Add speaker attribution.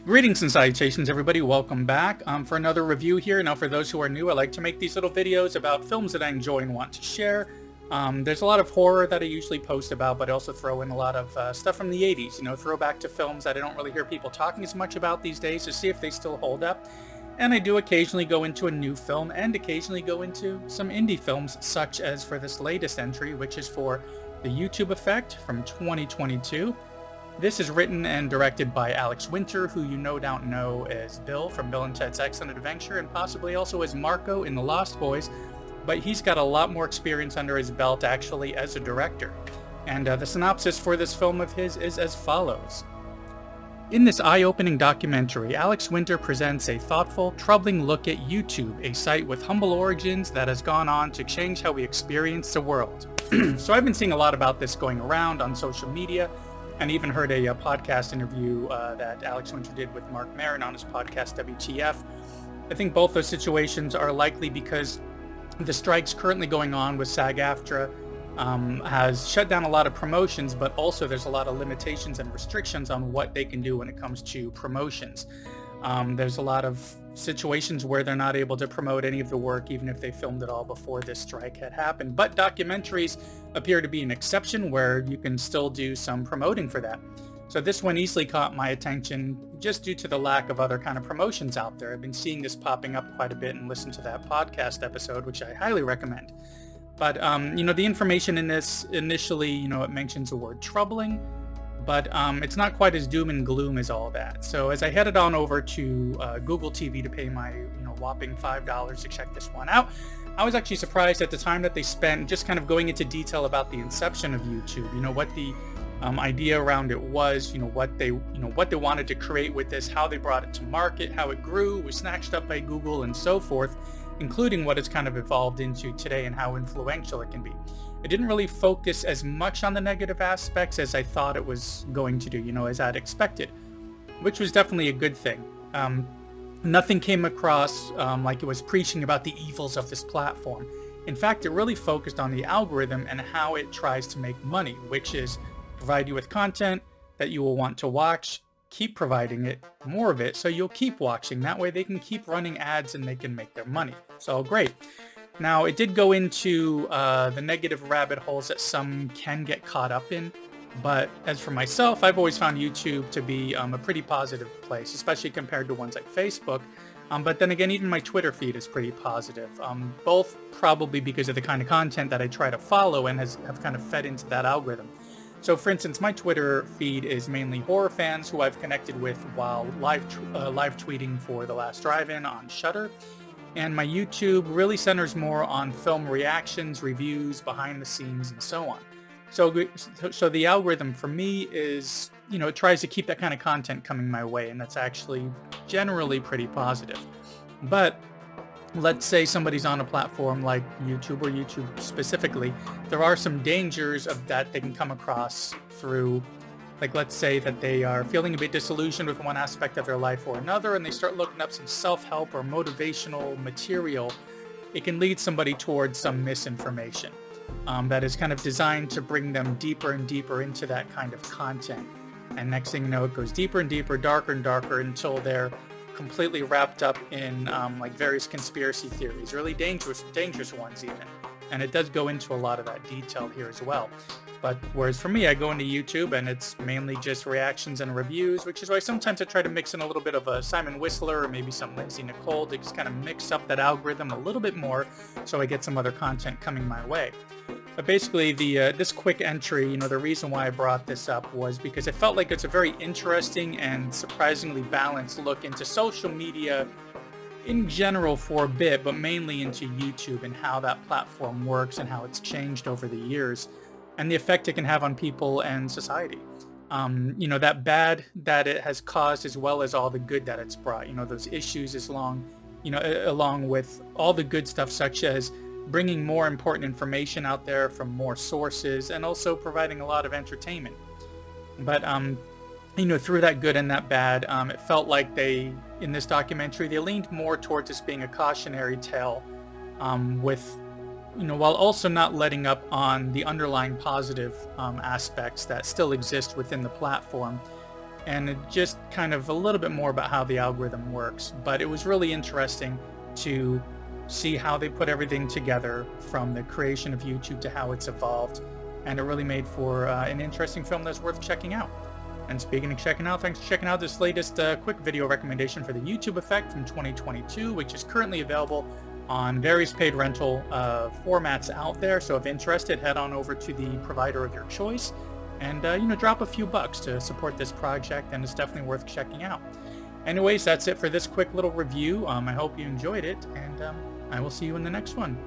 Speaker 1: Greetings and salutations, everybody. Welcome back for another review here. Now, for those who are new, I like to make these little videos about films that I enjoy and want to share. There's a lot of horror that I usually post about, but I also throw in a lot of stuff from the 80s, throwback to films that I don't really hear people talking as much about these days to see if they still hold up. And I do occasionally go into a new film and occasionally go into some indie films, such as for this latest entry, which is for The YouTube Effect from 2022. This is written and directed by Alex Winter, who you no doubt know as Bill from Bill and Ted's Excellent Adventure, and possibly also as Marco in The Lost Boys, but he's got a lot more experience under his belt actually as a director. And the synopsis for this film of his is as follows. In this eye-opening documentary, Alex Winter presents a thoughtful, troubling look at YouTube, a site with humble origins that has gone on to change how we experience the world. So I've been seeing a lot about this going around on social media, and even heard a podcast interview that Alex Winter did with Mark Maron on his podcast WTF. I think both those situations are likely because the strikes currently going on with SAG-AFTRA has shut down a lot of promotions, but also there's a lot of limitations and restrictions on what they can do when it comes to promotions. There's a lot of situations where they're not able to promote any of the work, even if they filmed it all before this strike had happened. But documentaries appear to be an exception where you can still do some promoting for that. So this one easily caught my attention just due to the lack of other kind of promotions out there. I've been seeing this popping up quite a bit and listened to that podcast episode, which I highly recommend. But, the information in this initially, it mentions the word troubling, but it's not quite as doom and gloom as all that. So as I headed on over to Google TV to pay my whopping $5 to check this one out, I was actually surprised at the time that they spent just kind of going into detail about the inception of YouTube. What the idea around it was, what they wanted to create with this, how they brought it to market, how it grew, was snatched up by Google, and so forth, including what it's kind of evolved into today and how influential it can be. It didn't really focus as much on the negative aspects as I thought it was going to do, as I'd expected, which was definitely a good thing. Nothing came across like it was preaching about the evils of this platform. In fact, it really focused on the algorithm and how it tries to make money, which is provide you with content that you will want to watch, keep providing it, more of it, so you'll keep watching. That way they can keep running ads and they can make their money. So great. Now, it did go into the negative rabbit holes that some can get caught up in, but as for myself, I've always found YouTube to be a pretty positive place, especially compared to ones like Facebook. But then again, even my Twitter feed is pretty positive, both probably because of the kind of content that I try to follow and have kind of fed into that algorithm. So for instance, my Twitter feed is mainly horror fans who I've connected with while live tweeting for The Last Drive-In on Shudder. And my YouTube really centers more on film reactions, reviews, behind the scenes, and so on. So the algorithm for me is, it tries to keep that kind of content coming my way, and that's actually generally pretty positive. But let's say somebody's on a platform like YouTube or YouTube specifically, there are some dangers of that they can come across through, like let's say that they are feeling a bit disillusioned with one aspect of their life or another, and they start looking up some self-help or motivational material. It can lead somebody towards some misinformation that is kind of designed to bring them deeper and deeper into that kind of content. And next thing you know, it goes deeper and deeper, darker and darker, until they're completely wrapped up in like various conspiracy theories, really dangerous ones even. And it does go into a lot of that detail here as well. But whereas for me, I go into YouTube and it's mainly just reactions and reviews, which is why sometimes I try to mix in a little bit of a Simon Whistler or maybe some Lindsay Nicole to just kind of mix up that algorithm a little bit more so I get some other content coming my way. But basically, this quick entry, the reason why I brought this up was because I felt like it's a very interesting and surprisingly balanced look into social media in general for a bit, but mainly into YouTube and how that platform works and how it's changed over the years and the effect it can have on people and society. That bad that it has caused as well as all the good that it's brought, those issues along with all the good stuff such as bringing more important information out there from more sources and also providing a lot of entertainment. But, through that good and that bad, it felt like in this documentary, they leaned more towards this being a cautionary tale with, while also not letting up on the underlying positive aspects that still exist within the platform. and it just kind of a little bit more about how the algorithm works. But it was really interesting to see how they put everything together from the creation of YouTube to how it's evolved, and it really made for an interesting film that's worth checking out. And speaking of checking out, thanks for checking out this latest quick video recommendation for the YouTube Effect from 2022, which is currently available on various paid rental formats out there. So if interested, head on over to the provider of your choice and drop a few bucks to support this project, and it's definitely worth checking out. Anyways, that's it for this quick little review. I hope you enjoyed it, and I will see you in the next one.